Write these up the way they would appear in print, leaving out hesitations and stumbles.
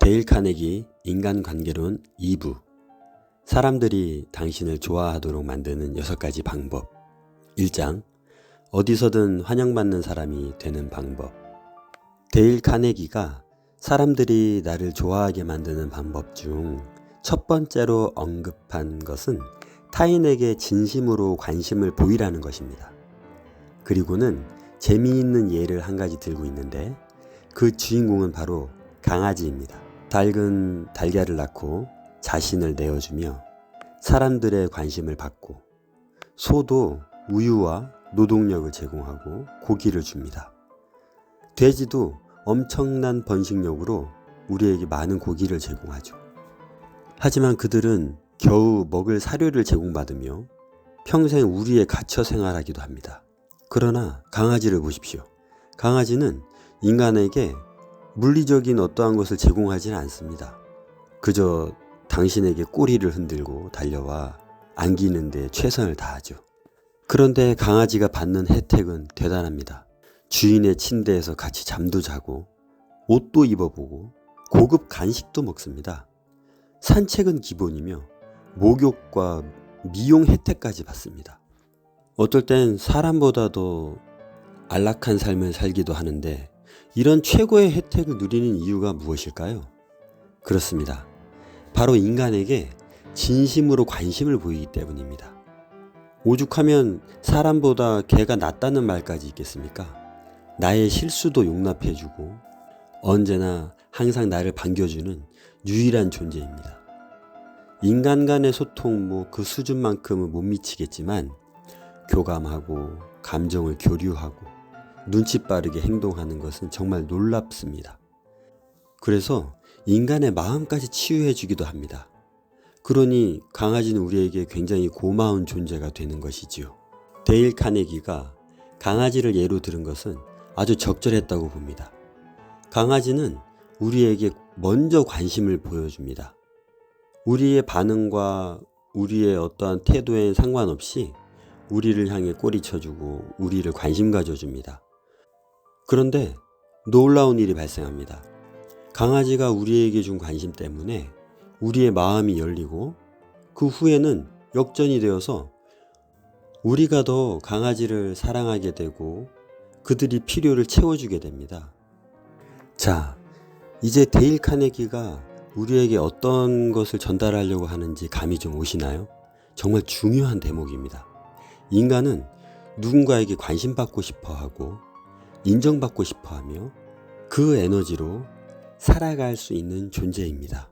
데일 카네기 인간관계론 2부. 사람들이 당신을 좋아하도록 만드는 6가지 방법. 1장 어디서든 환영받는 사람이 되는 방법. 데일 카네기가 사람들이 나를 좋아하게 만드는 방법 중 첫 번째로 언급한 것은 타인에게 진심으로 관심을 보이라는 것입니다. 그리고는 재미있는 예를 한 가지 들고 있는데 그 주인공은 바로 강아지입니다. 닭은 달걀을 낳고 자신을 내어주며 사람들의 관심을 받고, 소도 우유와 노동력을 제공하고 고기를 줍니다. 돼지도 엄청난 번식력으로 우리에게 많은 고기를 제공하죠. 하지만 그들은 겨우 먹을 사료를 제공받으며 평생 우리에 갇혀 생활하기도 합니다. 그러나 강아지를 보십시오. 강아지는 인간에게 물리적인 어떠한 것을 제공하지는 않습니다. 그저 당신에게 꼬리를 흔들고 달려와 안기는 데 최선을 다하죠. 그런데 강아지가 받는 혜택은 대단합니다. 주인의 침대에서 같이 잠도 자고 옷도 입어보고 고급 간식도 먹습니다. 산책은 기본이며 목욕과 미용 혜택까지 받습니다. 어떨 땐 사람보다도 안락한 삶을 살기도 하는데 이런 최고의 혜택을 누리는 이유가 무엇일까요? 그렇습니다. 바로 인간에게 진심으로 관심을 보이기 때문입니다. 오죽하면 사람보다 개가 낫다는 말까지 있겠습니까? 나의 실수도 용납해주고 언제나 항상 나를 반겨주는 유일한 존재입니다. 인간 간의 소통 그 수준만큼은 못 미치겠지만 교감하고 감정을 교류하고 눈치 빠르게 행동하는 것은 정말 놀랍습니다. 그래서 인간의 마음까지 치유해 주기도 합니다. 그러니 강아지는 우리에게 굉장히 고마운 존재가 되는 것이지요. 데일 카네기가 강아지를 예로 들은 것은 아주 적절했다고 봅니다. 강아지는 우리에게 먼저 관심을 보여줍니다. 우리의 반응과 우리의 어떠한 태도에 상관없이 우리를 향해 꼬리 쳐주고 우리를 관심 가져줍니다. 그런데 놀라운 일이 발생합니다. 강아지가 우리에게 준 관심 때문에 우리의 마음이 열리고 그 후에는 역전이 되어서 우리가 더 강아지를 사랑하게 되고 그들이 필요를 채워주게 됩니다. 자, 이제 데일 카네기가 우리에게 어떤 것을 전달하려고 하는지 감이 좀 오시나요? 정말 중요한 대목입니다. 인간은 누군가에게 관심받고 싶어하고 인정받고 싶어하며 그 에너지로 살아갈 수 있는 존재입니다.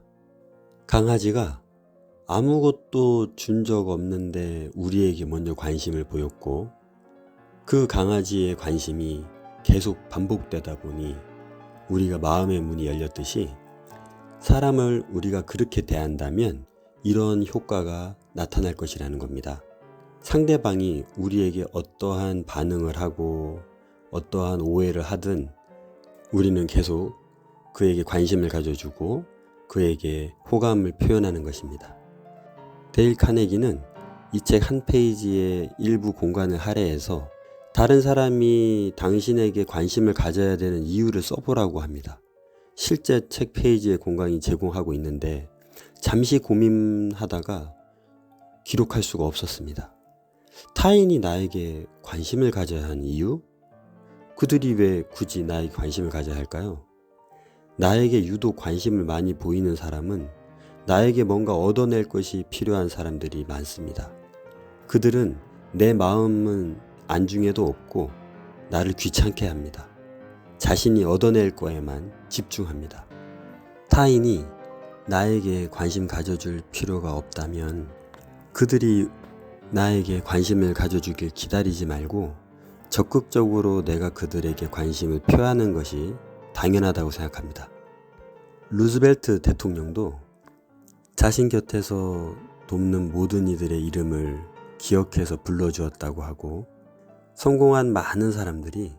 강아지가 아무것도 준 적 없는데 우리에게 먼저 관심을 보였고 그 강아지의 관심이 계속 반복되다 보니 우리가 마음의 문이 열렸듯이 사람을 우리가 그렇게 대한다면 이런 효과가 나타날 것이라는 겁니다. 상대방이 우리에게 어떠한 반응을 하고 어떠한 오해를 하든 우리는 계속 그에게 관심을 가져주고 그에게 호감을 표현하는 것입니다. 데일 카네기는 이 책 한 페이지의 일부 공간을 할애해서 다른 사람이 당신에게 관심을 가져야 되는 이유를 써보라고 합니다. 실제 책 페이지의 공간이 제공하고 있는데 잠시 고민하다가 기록할 수가 없었습니다. 타인이 나에게 관심을 가져야 하는 이유? 그들이 왜 굳이 나에게 관심을 가져야 할까요? 나에게 유독 관심을 많이 보이는 사람은 나에게 뭔가 얻어낼 것이 필요한 사람들이 많습니다. 그들은 내 마음은 안중에도 없고 나를 귀찮게 합니다. 자신이 얻어낼 거에만 집중합니다. 타인이 나에게 관심 가져줄 필요가 없다면 그들이 나에게 관심을 가져주길 기다리지 말고 적극적으로 내가 그들에게 관심을 표하는 것이 당연하다고 생각합니다. 루즈벨트 대통령도 자신 곁에서 돕는 모든 이들의 이름을 기억해서 불러주었다고 하고 성공한 많은 사람들이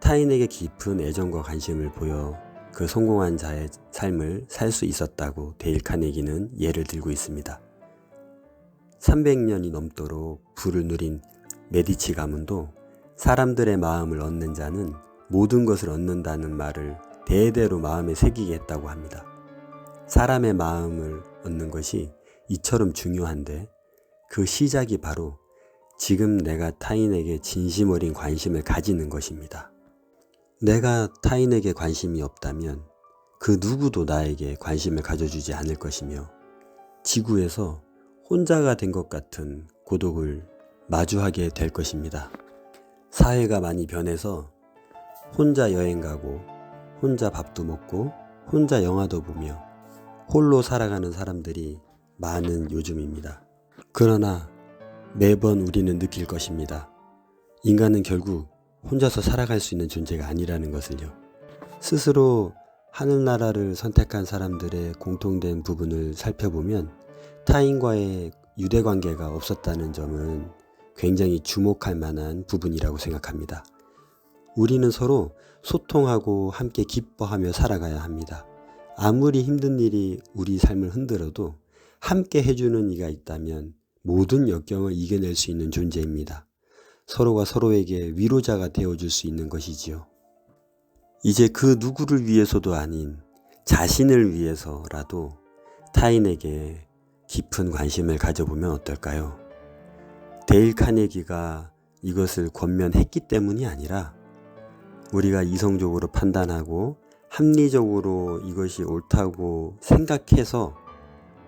타인에게 깊은 애정과 관심을 보여 그 성공한 자의 삶을 살 수 있었다고 데일 카네기는 예를 들고 있습니다. 300년이 넘도록 부를 누린 메디치 가문도 사람들의 마음을 얻는 자는 모든 것을 얻는다는 말을 대대로 마음에 새기게 했다고 합니다. 사람의 마음을 얻는 것이 이처럼 중요한데 그 시작이 바로 지금 내가 타인에게 진심 어린 관심을 가지는 것입니다. 내가 타인에게 관심이 없다면 그 누구도 나에게 관심을 가져주지 않을 것이며 지구에서 혼자가 된 것 같은 고독을 마주하게 될 것입니다. 사회가 많이 변해서 혼자 여행 가고 혼자 밥도 먹고 혼자 영화도 보며 홀로 살아가는 사람들이 많은 요즘입니다. 그러나 매번 우리는 느낄 것입니다. 인간은 결국 혼자서 살아갈 수 있는 존재가 아니라는 것을요. 스스로 하늘나라를 선택한 사람들의 공통된 부분을 살펴보면 타인과의 유대관계가 없었다는 점은 굉장히 주목할 만한 부분이라고 생각합니다. 우리는 서로 소통하고 함께 기뻐하며 살아가야 합니다. 아무리 힘든 일이 우리 삶을 흔들어도 함께 해주는 이가 있다면 모든 역경을 이겨낼 수 있는 존재입니다. 서로가 서로에게 위로자가 되어줄 수 있는 것이지요. 이제 그 누구를 위해서도 아닌 자신을 위해서라도 타인에게 깊은 관심을 가져보면 어떨까요? 데일 카네기가 이것을 권면했기 때문이 아니라 우리가 이성적으로 판단하고 합리적으로 이것이 옳다고 생각해서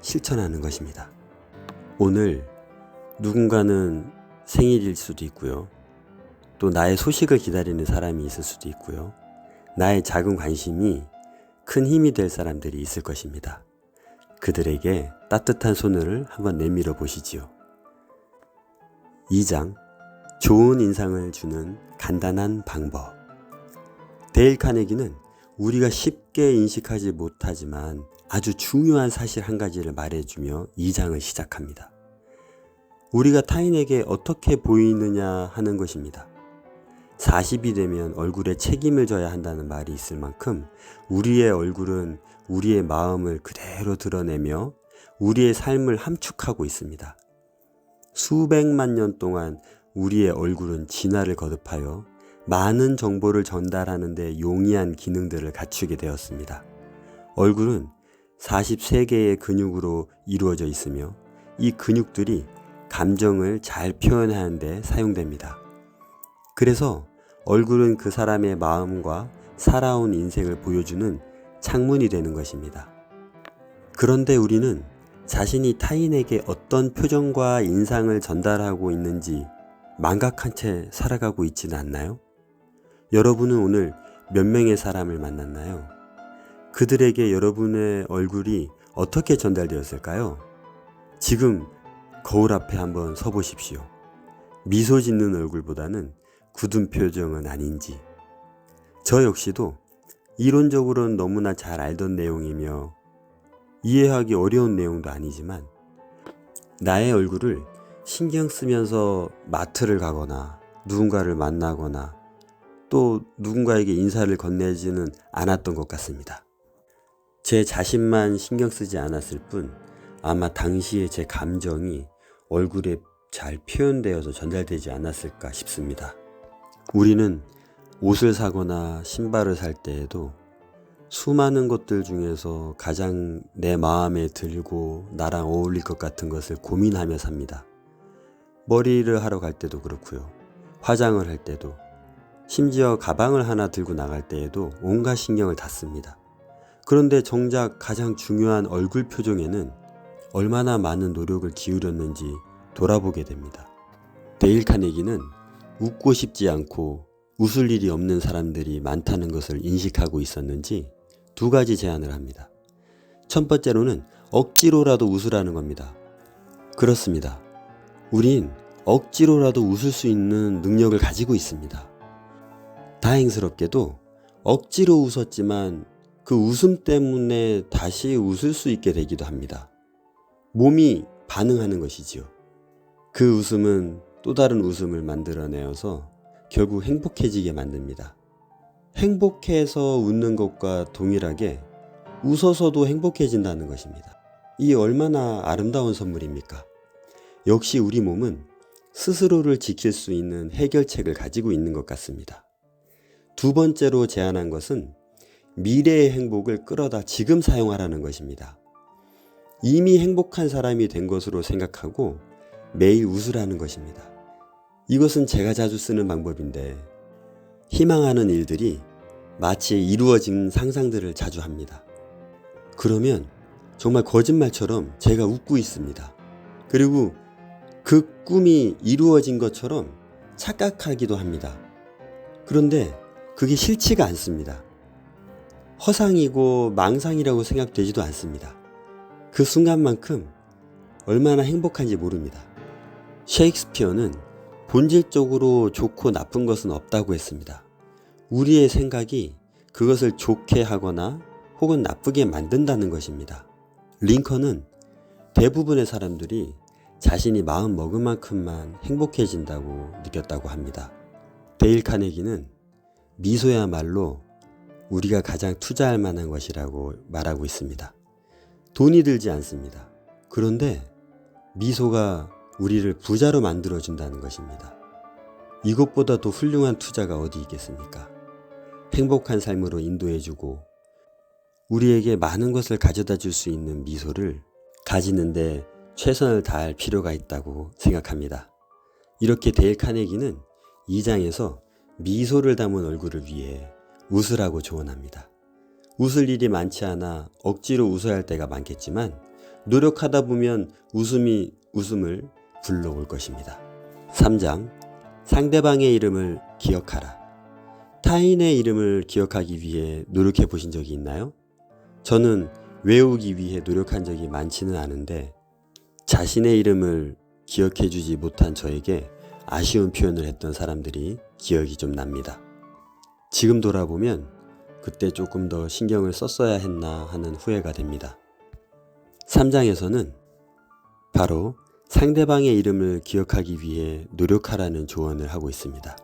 실천하는 것입니다. 오늘 누군가는 생일일 수도 있고요. 또 나의 소식을 기다리는 사람이 있을 수도 있고요. 나의 작은 관심이 큰 힘이 될 사람들이 있을 것입니다. 그들에게 따뜻한 손을 한번 내밀어 보시지요. 2장, 좋은 인상을 주는 간단한 방법. 데일 카네기는 우리가 쉽게 인식하지 못하지만 아주 중요한 사실 한 가지를 말해주며 2장을 시작합니다. 우리가 타인에게 어떻게 보이느냐 하는 것입니다. 40이 되면 얼굴에 책임을 져야 한다는 말이 있을 만큼 우리의 얼굴은 우리의 마음을 그대로 드러내며 우리의 삶을 함축하고 있습니다. 수백만 년 동안 우리의 얼굴은 진화를 거듭하여 많은 정보를 전달하는 데 용이한 기능들을 갖추게 되었습니다. 얼굴은 43개의 근육으로 이루어져 있으며 이 근육들이 감정을 잘 표현하는 데 사용됩니다. 그래서 얼굴은 그 사람의 마음과 살아온 인생을 보여주는 창문이 되는 것입니다. 그런데 우리는 자신이 타인에게 어떤 표정과 인상을 전달하고 있는지 망각한 채 살아가고 있지는 않나요? 여러분은 오늘 몇 명의 사람을 만났나요? 그들에게 여러분의 얼굴이 어떻게 전달되었을까요? 지금 거울 앞에 한번 서보십시오. 미소 짓는 얼굴보다는 굳은 표정은 아닌지. 저 역시도 이론적으로는 너무나 잘 알던 내용이며 이해하기 어려운 내용도 아니지만 나의 얼굴을 신경 쓰면서 마트를 가거나 누군가를 만나거나 또 누군가에게 인사를 건네지는 않았던 것 같습니다. 제 자신만 신경 쓰지 않았을 뿐 아마 당시에 제 감정이 얼굴에 잘 표현되어서 전달되지 않았을까 싶습니다. 우리는 옷을 사거나 신발을 살 때에도 수많은 것들 중에서 가장 내 마음에 들고 나랑 어울릴 것 같은 것을 고민하며 삽니다. 머리를 하러 갈 때도 그렇고요. 화장을 할 때도, 심지어 가방을 하나 들고 나갈 때에도 온갖 신경을 다 씁니다. 그런데 정작 가장 중요한 얼굴 표정에는 얼마나 많은 노력을 기울였는지 돌아보게 됩니다. 데일 카네기는 웃고 싶지 않고 웃을 일이 없는 사람들이 많다는 것을 인식하고 있었는지 두 가지 제안을 합니다. 첫 번째로는 억지로라도 웃으라는 겁니다. 그렇습니다. 우린 억지로라도 웃을 수 있는 능력을 가지고 있습니다. 다행스럽게도 억지로 웃었지만 그 웃음 때문에 다시 웃을 수 있게 되기도 합니다. 몸이 반응하는 것이지요. 그 웃음은 또 다른 웃음을 만들어내어서 결국 행복해지게 만듭니다. 행복해서 웃는 것과 동일하게 웃어서도 행복해진다는 것입니다. 이 얼마나 아름다운 선물입니까? 역시 우리 몸은 스스로를 지킬 수 있는 해결책을 가지고 있는 것 같습니다. 두 번째로 제안한 것은 미래의 행복을 끌어다 지금 사용하라는 것입니다. 이미 행복한 사람이 된 것으로 생각하고 매일 웃으라는 것입니다. 이것은 제가 자주 쓰는 방법인데 희망하는 일들이 마치 이루어진 상상들을 자주 합니다. 그러면 정말 거짓말처럼 제가 웃고 있습니다. 그리고 그 꿈이 이루어진 것처럼 착각하기도 합니다. 그런데 그게 싫지가 않습니다. 허상이고 망상이라고 생각되지도 않습니다. 그 순간만큼 얼마나 행복한지 모릅니다. 셰익스피어는 본질적으로 좋고 나쁜 것은 없다고 했습니다. 우리의 생각이 그것을 좋게 하거나 혹은 나쁘게 만든다는 것입니다. 링컨은 대부분의 사람들이 자신이 마음 먹은 만큼만 행복해진다고 느꼈다고 합니다. 데일 카네기는 미소야말로 우리가 가장 투자할 만한 것이라고 말하고 있습니다. 돈이 들지 않습니다. 그런데 미소가 우리를 부자로 만들어준다는 것입니다. 이것보다 더 훌륭한 투자가 어디 있겠습니까? 행복한 삶으로 인도해주고 우리에게 많은 것을 가져다 줄 수 있는 미소를 가지는데 최선을 다할 필요가 있다고 생각합니다. 이렇게 데일 카네기는 2장에서 미소를 담은 얼굴을 위해 웃으라고 조언합니다. 웃을 일이 많지 않아 억지로 웃어야 할 때가 많겠지만 노력하다 보면 웃음을 불러올 것입니다. 3장 상대방의 이름을 기억하라. 타인의 이름을 기억하기 위해 노력해 보신 적이 있나요? 저는 외우기 위해 노력한 적이 많지는 않은데 자신의 이름을 기억해 주지 못한 저에게 아쉬운 표현을 했던 사람들이 기억이 좀 납니다. 지금 돌아보면 그때 조금 더 신경을 썼어야 했나 하는 후회가 됩니다. 3장에서는 바로 상대방의 이름을 기억하기 위해 노력하라는 조언을 하고 있습니다.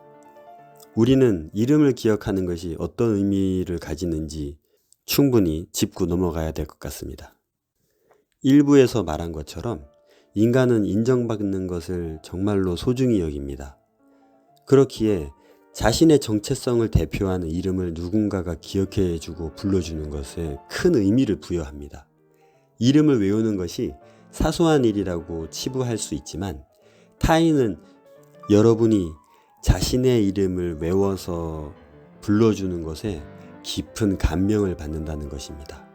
우리는 이름을 기억하는 것이 어떤 의미를 가지는지 충분히 짚고 넘어가야 될 것 같습니다. 일부에서 말한 것처럼 인간은 인정받는 것을 정말로 소중히 여깁니다. 그렇기에 자신의 정체성을 대표하는 이름을 누군가가 기억해주고 불러주는 것에 큰 의미를 부여합니다. 이름을 외우는 것이 사소한 일이라고 치부할 수 있지만 타인은 여러분이 자신의 이름을 외워서 불러주는 것에 깊은 감명을 받는다는 것입니다.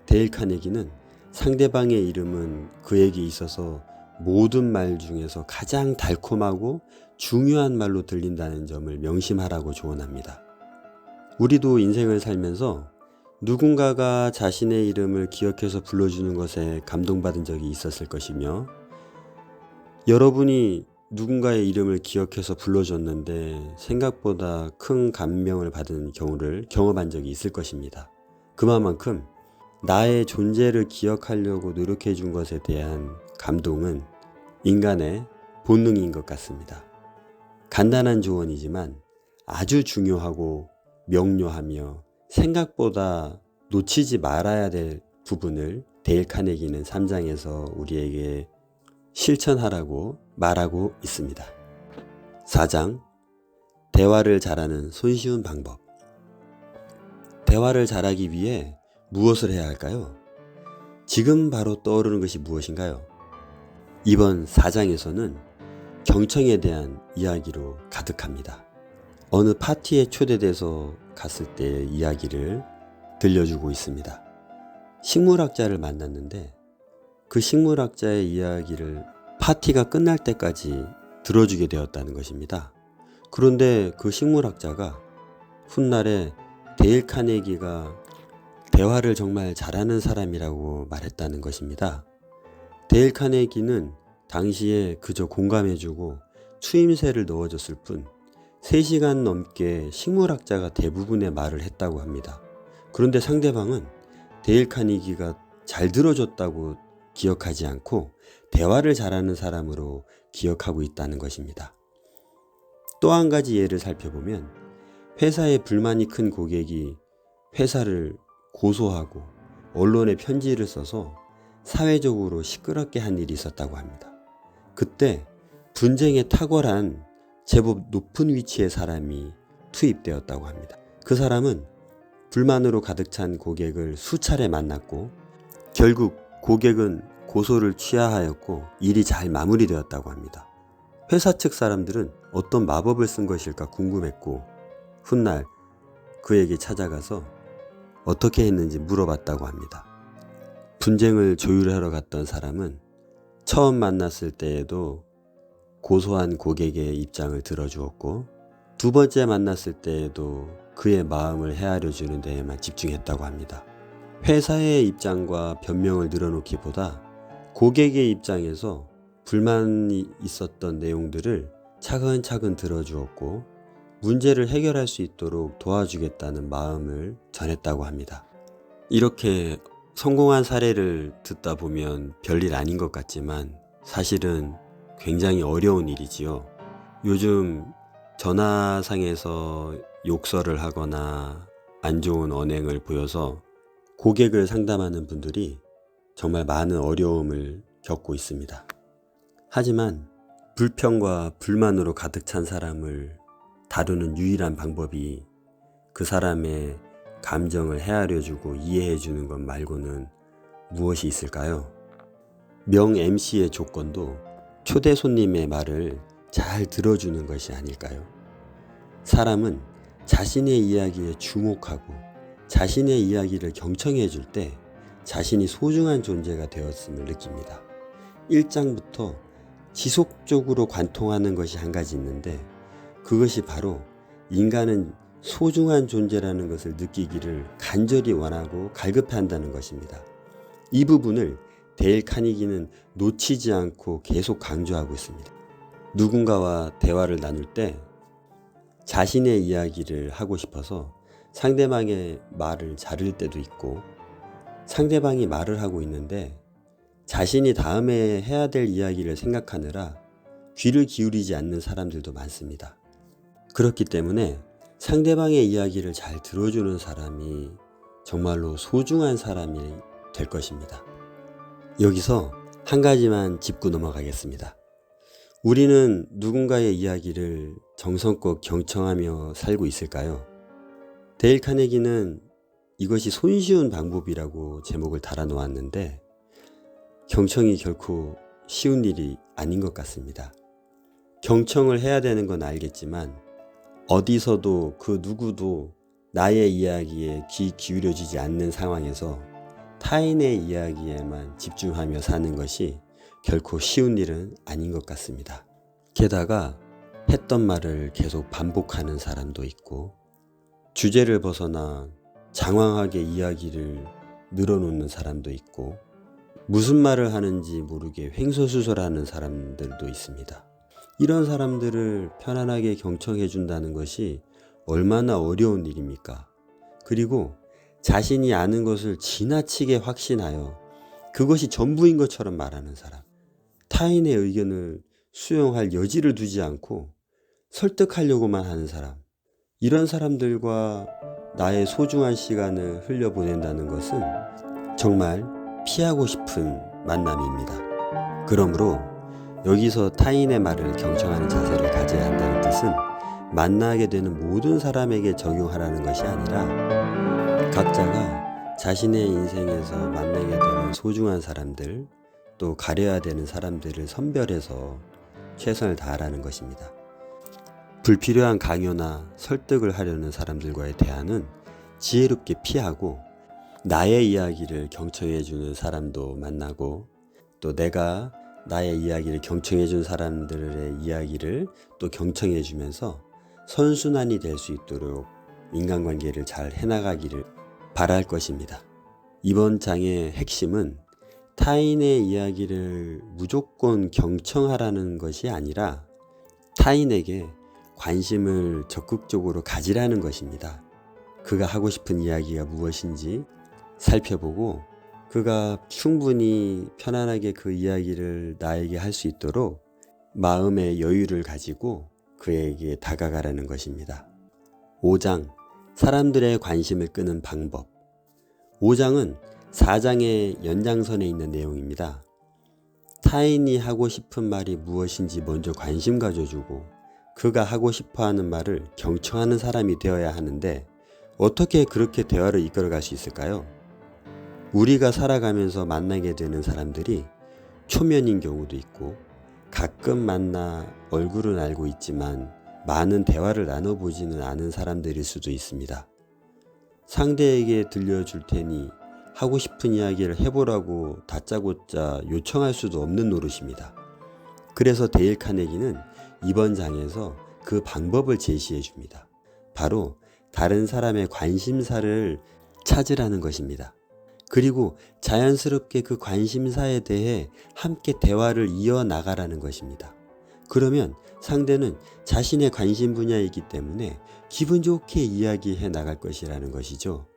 데일 카네기는 상대방의 이름은 그에게 있어서 모든 말 중에서 가장 달콤하고 중요한 말로 들린다는 점을 명심하라고 조언합니다. 우리도 인생을 살면서 누군가가 자신의 이름을 기억해서 불러주는 것에 감동받은 적이 있었을 것이며 여러분이 누군가의 이름을 기억해서 불러줬는데 생각보다 큰 감명을 받은 경우를 경험한 적이 있을 것입니다. 그만큼 나의 존재를 기억하려고 노력해 준 것에 대한 감동은 인간의 본능인 것 같습니다. 간단한 조언이지만 아주 중요하고 명료하며 생각보다 놓치지 말아야 될 부분을 데일 카네기는 3장에서 우리에게 실천하라고 말하고 있습니다. 4장 대화를 잘하는 손쉬운 방법. 대화를 잘하기 위해 무엇을 해야 할까요? 지금 바로 떠오르는 것이 무엇인가요? 이번 4장에서는 경청에 대한 이야기로 가득합니다. 어느 파티에 초대돼서 갔을 때의 이야기를 들려주고 있습니다. 식물학자를 만났는데 그 식물학자의 이야기를 파티가 끝날 때까지 들어주게 되었다는 것입니다. 그런데 그 식물학자가 훗날에 데일 카네기가 대화를 정말 잘하는 사람이라고 말했다는 것입니다. 데일 카네기는 당시에 그저 공감해주고 추임새를 넣어줬을 뿐 3시간 넘게 식물학자가 대부분의 말을 했다고 합니다. 그런데 상대방은 데일 카네기가 잘 들어줬다고 기억하지 않고 대화를 잘하는 사람으로 기억하고 있다는 것입니다. 또 한 가지 예를 살펴보면 회사에 불만이 큰 고객이 회사를 고소하고 언론에 편지를 써서 사회적으로 시끄럽게 한 일이 있었다고 합니다. 그때 분쟁에 탁월한 제법 높은 위치의 사람이 투입되었다고 합니다. 그 사람은 불만으로 가득 찬 고객을 수차례 만났고 결국 고객은 고소를 취하하였고 일이 잘 마무리되었다고 합니다. 회사 측 사람들은 어떤 마법을 쓴 것일까 궁금했고 훗날 그에게 찾아가서 어떻게 했는지 물어봤다고 합니다. 분쟁을 조율하러 갔던 사람은 처음 만났을 때에도 고소한 고객의 입장을 들어주었고 두 번째 만났을 때에도 그의 마음을 헤아려 주는 데에만 집중했다고 합니다. 회사의 입장과 변명을 늘어놓기보다 고객의 입장에서 불만이 있었던 내용들을 차근차근 들어주었고 문제를 해결할 수 있도록 도와주겠다는 마음을 전했다고 합니다. 이렇게 성공한 사례를 듣다 보면 별일 아닌 것 같지만 사실은 굉장히 어려운 일이지요. 요즘 전화상에서 욕설을 하거나 안 좋은 언행을 보여서 고객을 상담하는 분들이 정말 많은 어려움을 겪고 있습니다. 하지만 불평과 불만으로 가득 찬 사람을 다루는 유일한 방법이 그 사람의 감정을 헤아려주고 이해해주는 것 말고는 무엇이 있을까요? 명 MC의 조건도 초대 손님의 말을 잘 들어주는 것이 아닐까요? 사람은 자신의 이야기에 주목하고 자신의 이야기를 경청해 줄 때 자신이 소중한 존재가 되었음을 느낍니다. 1장부터 지속적으로 관통하는 것이 한 가지 있는데 그것이 바로 인간은 소중한 존재라는 것을 느끼기를 간절히 원하고 갈급해한다는 것입니다. 이 부분을 데일 카니기는 놓치지 않고 계속 강조하고 있습니다. 누군가와 대화를 나눌 때 자신의 이야기를 하고 싶어서 상대방의 말을 자를 때도 있고 상대방이 말을 하고 있는데 자신이 다음에 해야 될 이야기를 생각하느라 귀를 기울이지 않는 사람들도 많습니다. 그렇기 때문에 상대방의 이야기를 잘 들어주는 사람이 정말로 소중한 사람이 될 것입니다. 여기서 한 가지만 짚고 넘어가겠습니다. 우리는 누군가의 이야기를 정성껏 경청하며 살고 있을까요? 데일 카네기는 이것이 손쉬운 방법이라고 제목을 달아놓았는데 경청이 결코 쉬운 일이 아닌 것 같습니다. 경청을 해야 되는 건 알겠지만 어디서도 그 누구도 나의 이야기에 귀 기울여지지 않는 상황에서 타인의 이야기에만 집중하며 사는 것이 결코 쉬운 일은 아닌 것 같습니다. 게다가 했던 말을 계속 반복하는 사람도 있고 주제를 벗어나 장황하게 이야기를 늘어놓는 사람도 있고 무슨 말을 하는지 모르게 횡설수설하는 사람들도 있습니다. 이런 사람들을 편안하게 경청해 준다는 것이 얼마나 어려운 일입니까? 그리고 자신이 아는 것을 지나치게 확신하여 그것이 전부인 것처럼 말하는 사람, 타인의 의견을 수용할 여지를 두지 않고 설득하려고만 하는 사람, 이런 사람들과 나의 소중한 시간을 흘려보낸다는 것은 정말 피하고 싶은 만남입니다. 그러므로 여기서 타인의 말을 경청하는 자세를 가져야 한다는 뜻은 만나게 되는 모든 사람에게 적용하라는 것이 아니라 각자가 자신의 인생에서 만나게 되는 소중한 사람들, 또 가려야 되는 사람들을 선별해서 최선을 다하라는 것입니다. 불필요한 강요나 설득을 하려는 사람들과의 대화는 지혜롭게 피하고 나의 이야기를 경청해 주는 사람도 만나고 또 내가 나의 이야기를 경청해 준 사람들의 이야기를 또 경청해 주면서 선순환이 될 수 있도록 인간관계를 잘 해나가기를 바랄 것입니다. 이번 장의 핵심은 타인의 이야기를 무조건 경청하라는 것이 아니라 타인에게 관심을 적극적으로 가지라는 것입니다. 그가 하고 싶은 이야기가 무엇인지 살펴보고 그가 충분히 편안하게 그 이야기를 나에게 할 수 있도록 마음의 여유를 가지고 그에게 다가가라는 것입니다. 5장, 사람들의 관심을 끄는 방법. 5장은 4장의 연장선에 있는 내용입니다. 타인이 하고 싶은 말이 무엇인지 먼저 관심 가져주고 그가 하고 싶어하는 말을 경청하는 사람이 되어야 하는데 어떻게 그렇게 대화를 이끌어갈 수 있을까요? 우리가 살아가면서 만나게 되는 사람들이 초면인 경우도 있고 가끔 만나 얼굴은 알고 있지만 많은 대화를 나눠보지는 않은 사람들일 수도 있습니다. 상대에게 들려줄 테니 하고 싶은 이야기를 해보라고 다짜고짜 요청할 수도 없는 노릇입니다. 그래서 데일 카네기는 이번 장에서 그 방법을 제시해 줍니다. 바로 다른 사람의 관심사를 찾으라는 것입니다. 그리고 자연스럽게 그 관심사에 대해 함께 대화를 이어나가라는 것입니다. 그러면 상대는 자신의 관심 분야이기 때문에 기분 좋게 이야기해 나갈 것이라는 것이죠.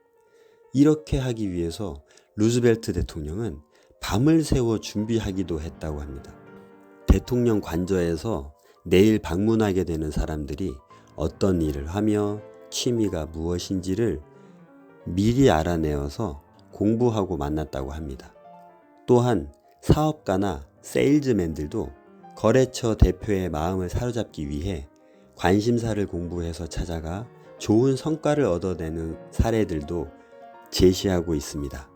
이렇게 하기 위해서 루즈벨트 대통령은 밤을 새워 준비하기도 했다고 합니다. 대통령 관저에서 내일 방문하게 되는 사람들이 어떤 일을 하며 취미가 무엇인지를 미리 알아내어서 공부하고 만났다고 합니다. 또한 사업가나 세일즈맨들도 거래처 대표의 마음을 사로잡기 위해 관심사를 공부해서 찾아가 좋은 성과를 얻어내는 사례들도 제시하고 있습니다.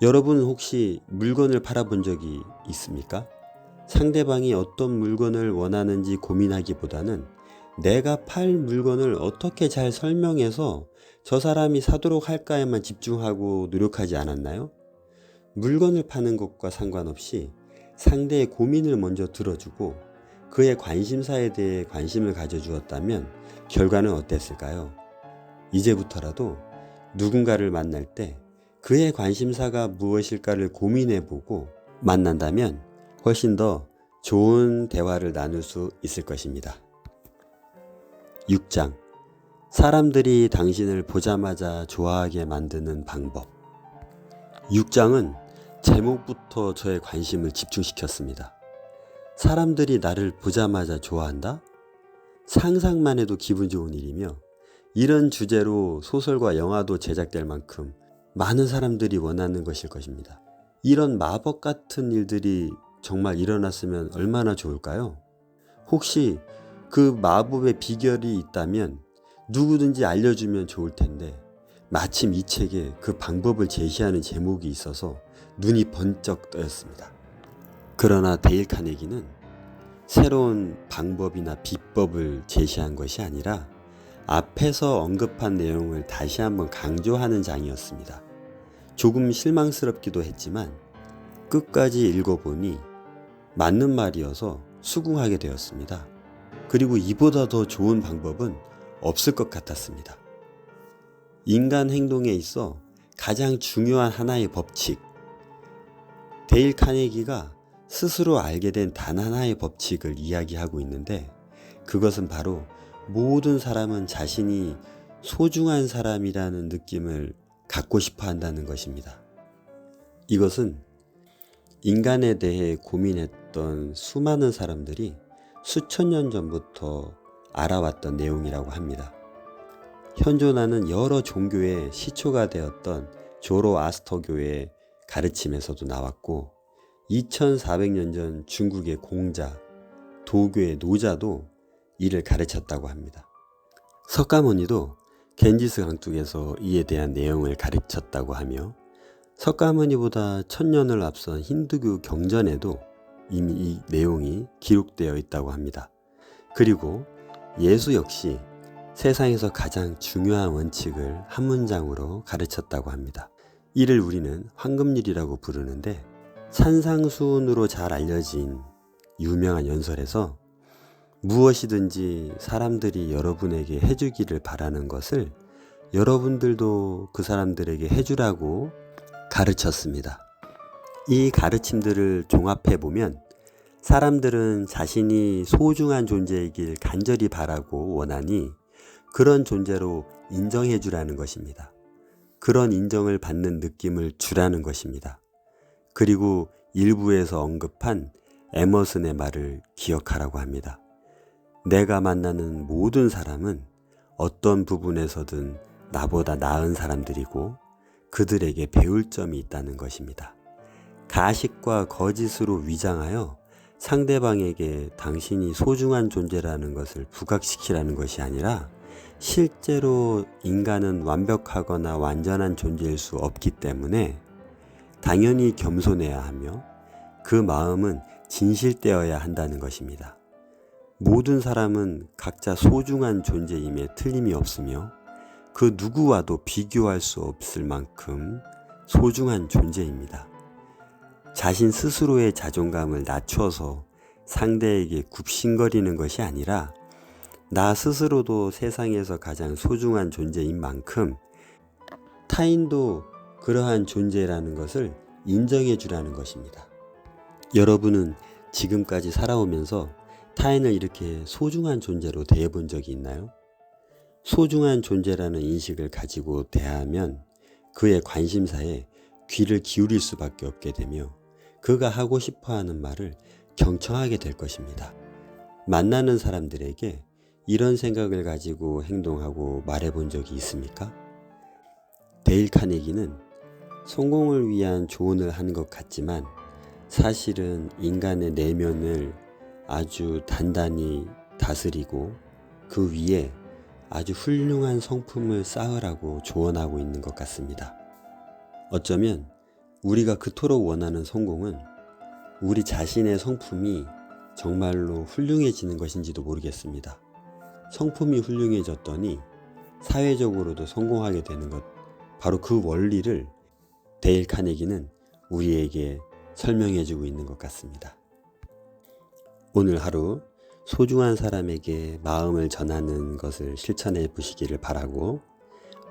여러분은 혹시 물건을 팔아본 적이 있습니까? 상대방이 어떤 물건을 원하는지 고민하기보다는 내가 팔 물건을 어떻게 잘 설명해서 저 사람이 사도록 할까에만 집중하고 노력하지 않았나요? 물건을 파는 것과 상관없이 상대의 고민을 먼저 들어주고 그의 관심사에 대해 관심을 가져주었다면 결과는 어땠을까요? 이제부터라도 누군가를 만날 때 그의 관심사가 무엇일까를 고민해보고 만난다면 훨씬 더 좋은 대화를 나눌 수 있을 것입니다. 6장 사람들이 당신을 보자마자 좋아하게 만드는 방법. 6장은 제목부터 저의 관심을 집중시켰습니다. 사람들이 나를 보자마자 좋아한다? 상상만 해도 기분 좋은 일이며 이런 주제로 소설과 영화도 제작될 만큼 많은 사람들이 원하는 것일 것입니다. 이런 마법 같은 일들이 정말 일어났으면 얼마나 좋을까요? 혹시 그 마법의 비결이 있다면 누구든지 알려주면 좋을 텐데 마침 이 책에 그 방법을 제시하는 제목이 있어서 눈이 번쩍 뜨였습니다. 그러나 데일 카네기는 새로운 방법이나 비법을 제시한 것이 아니라 앞에서 언급한 내용을 다시 한번 강조하는 장이었습니다. 조금 실망스럽기도 했지만 끝까지 읽어보니 맞는 말이어서 수긍하게 되었습니다. 그리고 이보다 더 좋은 방법은 없을 것 같았습니다. 인간 행동에 있어 가장 중요한 하나의 법칙. 데일 카네기가 스스로 알게 된 단 하나의 법칙을 이야기하고 있는데 그것은 바로 모든 사람은 자신이 소중한 사람이라는 느낌을 갖고 싶어 한다는 것입니다. 이것은 인간에 대해 고민했던 수많은 사람들이 수천 년 전부터 알아왔던 내용이라고 합니다. 현존하는 여러 종교의 시초가 되었던 조로아스터교의 가르침에서도 나왔고 2400년 전 중국의 공자, 도교의 노자도 이를 가르쳤다고 합니다. 석가모니도 겐지스 강둑에서 이에 대한 내용을 가르쳤다고 하며 석가모니보다 1000년을 앞선 힌두교 경전에도 이미 이 내용이 기록되어 있다고 합니다. 그리고 예수 역시 세상에서 가장 중요한 원칙을 한 문장으로 가르쳤다고 합니다. 이를 우리는 황금률이라고 부르는데 산상수훈으로 잘 알려진 유명한 연설에서 무엇이든지 사람들이 여러분에게 해주기를 바라는 것을 여러분들도 그 사람들에게 해주라고 가르쳤습니다. 이 가르침들을 종합해보면 사람들은 자신이 소중한 존재이길 간절히 바라고 원하니 그런 존재로 인정해주라는 것입니다. 그런 인정을 받는 느낌을 주라는 것입니다. 그리고 일부에서 언급한 에머슨의 말을 기억하라고 합니다. 내가 만나는 모든 사람은 어떤 부분에서든 나보다 나은 사람들이고 그들에게 배울 점이 있다는 것입니다. 가식과 거짓으로 위장하여 상대방에게 당신이 소중한 존재라는 것을 부각시키라는 것이 아니라 실제로 인간은 완벽하거나 완전한 존재일 수 없기 때문에 당연히 겸손해야 하며 그 마음은 진실되어야 한다는 것입니다. 모든 사람은 각자 소중한 존재임에 틀림이 없으며 그 누구와도 비교할 수 없을 만큼 소중한 존재입니다. 자신 스스로의 자존감을 낮춰서 상대에게 굽신거리는 것이 아니라 나 스스로도 세상에서 가장 소중한 존재인 만큼 타인도 그러한 존재라는 것을 인정해 주라는 것입니다. 여러분은 지금까지 살아오면서 타인을 이렇게 소중한 존재로 대해본 적이 있나요? 소중한 존재라는 인식을 가지고 대하면 그의 관심사에 귀를 기울일 수밖에 없게 되며 그가 하고 싶어하는 말을 경청하게 될 것입니다. 만나는 사람들에게 이런 생각을 가지고 행동하고 말해본 적이 있습니까? 데일 카네기는 성공을 위한 조언을 한 것 같지만 사실은 인간의 내면을 아주 단단히 다스리고 그 위에 아주 훌륭한 성품을 쌓으라고 조언하고 있는 것 같습니다. 어쩌면 우리가 그토록 원하는 성공은 우리 자신의 성품이 정말로 훌륭해지는 것인지도 모르겠습니다. 성품이 훌륭해졌더니 사회적으로도 성공하게 되는 것, 바로 그 원리를 데일 카네기는 우리에게 설명해주고 있는 것 같습니다. 오늘 하루 소중한 사람에게 마음을 전하는 것을 실천해 보시기를 바라고,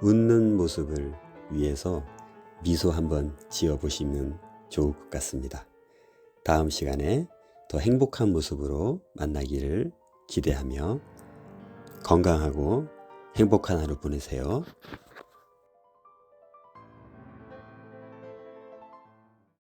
웃는 모습을 위해서 미소 한번 지어 보시면 좋을 것 같습니다. 다음 시간에 더 행복한 모습으로 만나기를 기대하며 건강하고 행복한 하루 보내세요.